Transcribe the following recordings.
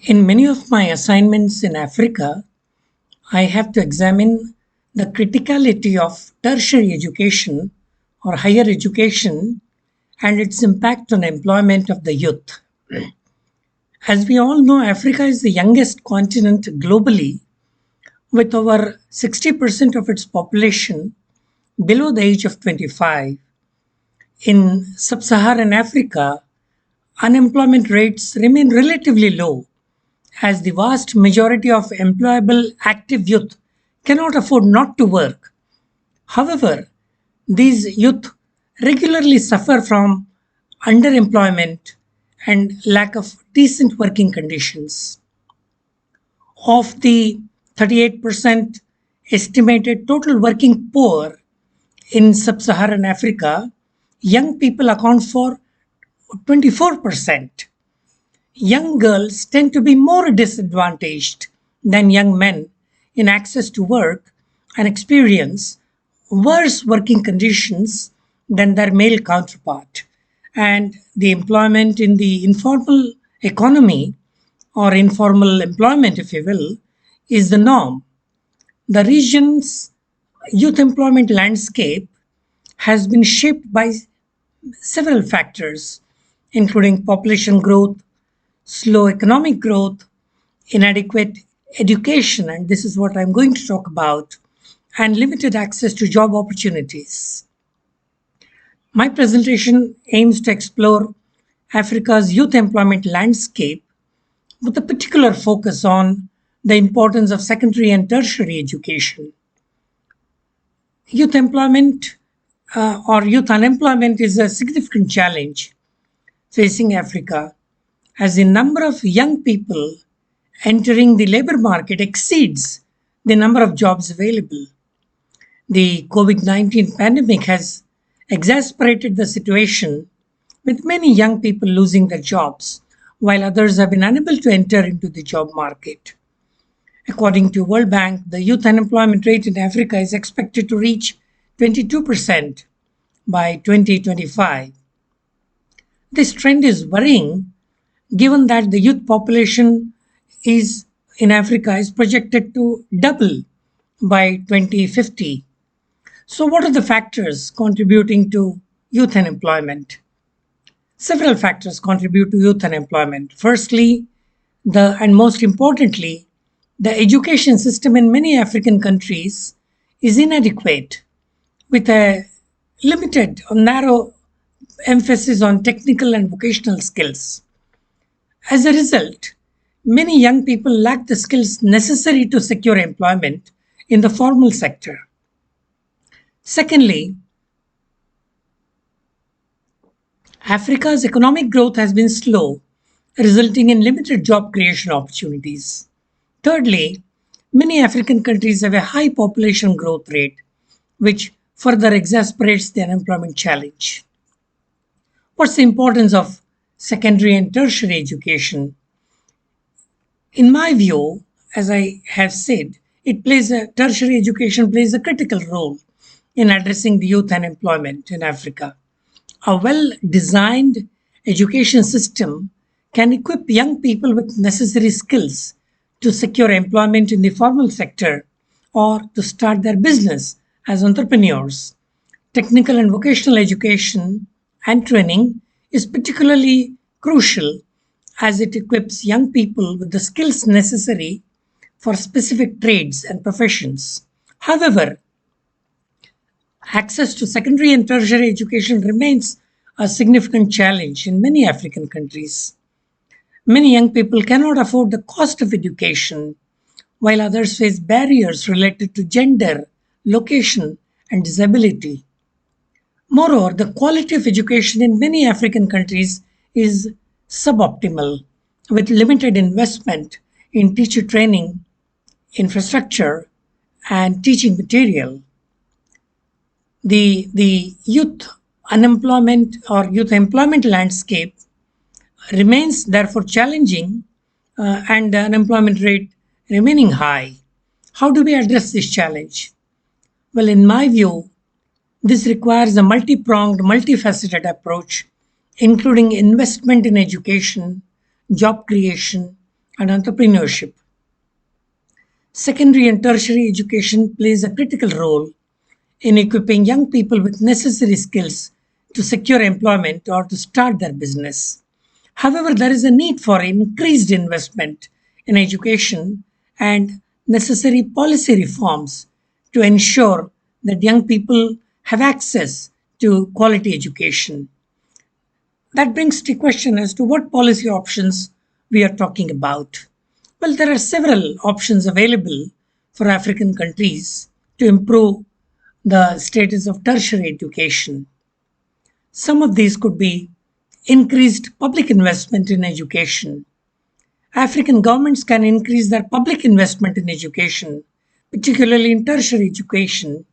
In many of my assignments in Africa, I have to examine the criticality of tertiary education or higher education and its impact on employment of the youth. As we all know, Africa is the youngest continent globally, with over 60% of its population below the age of 25. In sub-Saharan Africa, unemployment rates remain relatively low as the vast majority of employable active youth cannot afford not to work. However, these youth regularly suffer from underemployment and lack of decent working conditions. Of the 38% estimated total working poor in sub Saharan Africa, young people account for 24%. Young girls tend to be more disadvantaged than young men in access to work and experience worse working conditions than their male counterpart. And the employment in the informal economy or informal employment, if you will, is the norm. The region's youth employment landscape has been shaped by several factors, including population growth, slow economic growth, inadequate education, and this is what I'm going to talk about, and limited access to job opportunities. My presentation aims to explore Africa's youth employment landscape with a particular focus on the importance of secondary and tertiary education. Youth employment or youth unemployment is a significant challenge facing Africa as the number of young people entering the labor market exceeds the number of jobs available. The COVID 19 pandemic has exacerbated the situation with many young people losing their jobs, while others have been unable to enter into the job market. According to World Bank, the youth unemployment rate in Africa is expected to reach 22% by 2025. This trend is worrying given that the youth population is in Africa is projected to double by 2050. So what are the factors contributing to youth unemployment? Several factors contribute to youth unemployment. Firstly, and most importantly, the education system in many African countries is inadequate with a limited or narrow emphasis on technical and vocational skills. As a result, many young people lack the skills necessary to secure employment in the formal sector. Secondly, Africa's economic growth has been slow, resulting in limited job creation opportunities. Thirdly, many African countries have a high population growth rate, which further exacerbates the unemployment challenge. What's the importance of secondary and tertiary education? In my view, as I have said, tertiary education plays a critical role in addressing the youth unemployment in Africa. A well-designed education system can equip young people with necessary skills to secure employment in the formal sector or to start their business as entrepreneurs. Technical and vocational education and training is particularly crucial as it equips young people with the skills necessary for specific trades and professions. However, access to secondary and tertiary education remains a significant challenge in many African countries. Many young people cannot afford the cost of education, while others face barriers related to gender, location, and disability. Moreover, the quality of education in many African countries is suboptimal, with limited investment in teacher training, infrastructure, and teaching material. The youth unemployment or youth employment landscape remains therefore challenging and the unemployment rate remaining high. How do we address this challenge? Well, in my view, this requires a multi-pronged, multifaceted approach, including investment in education, job creation, and entrepreneurship. Secondary and tertiary education plays a critical role in equipping young people with necessary skills to secure employment or to start their business. However, there is a need for increased investment in education and necessary policy reforms to ensure that young people have access to quality education. That brings the question as to what policy options we are talking about. Well, there are several options available for African countries to improve the status of tertiary education. Some of these could be increased public investment in education. African governments can increase their public investment in education, particularly in tertiary education,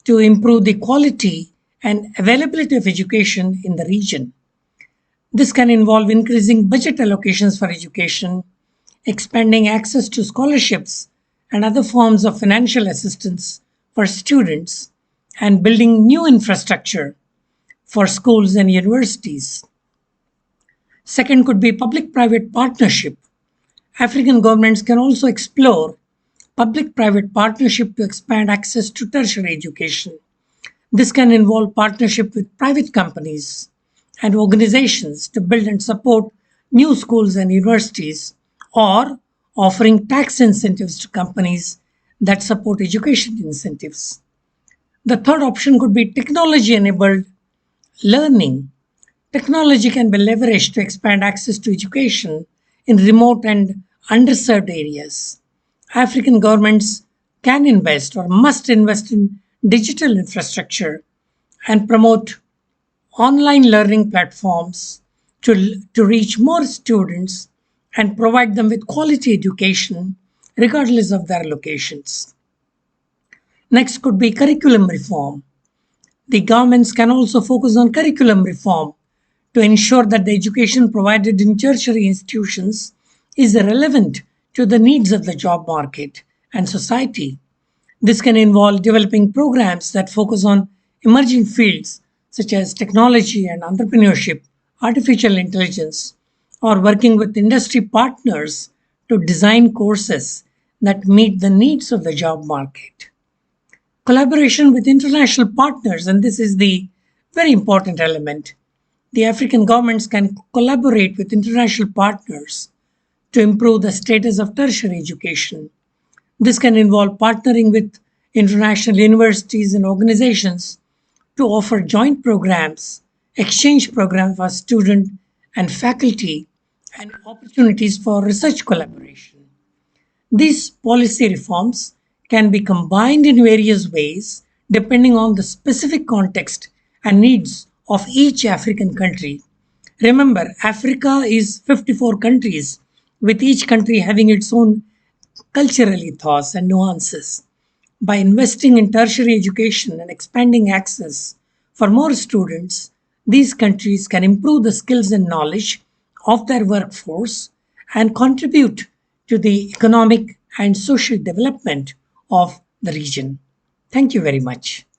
to improve the quality and availability of education in the region. This can involve increasing budget allocations for education, expanding access to scholarships and other forms of financial assistance for students, and building new infrastructure for schools and universities. Second could be public private partnership. African governments can also explore public private partnership to expand access to tertiary education. This can involve partnership with private companies and organizations to build and support new schools and universities, or offering tax incentives to companies that support education incentives. The third option could be technology enabled learning. Technology can be leveraged to expand access to education in remote and underserved areas. African governments can invest or must invest in digital infrastructure and promote online learning platforms to reach more students and provide them with quality education regardless of their locations. Next could be curriculum reform. The governments can also focus on curriculum reform to ensure that the education provided in tertiary institutions is relevant to the needs of the job market and society. This can involve developing programs that focus on emerging fields such as technology and entrepreneurship, artificial intelligence, or working with industry partners to design courses that meet the needs of the job market. Collaboration with international partners, and this is the very important element. The African governments can collaborate with international partners to improve the status of tertiary education. This can involve partnering with international universities and organizations to offer joint programs, exchange programs for students and faculty, and opportunities for research collaboration. These policy reforms can be combined in various ways depending on the specific context and needs of each African country. Remember, Africa is 54 countries, with each country having its own cultural ethos and nuances. By investing in tertiary education and expanding access for more students, these countries can improve the skills and knowledge of their workforce and contribute to the economic and social development of the region. Thank you very much.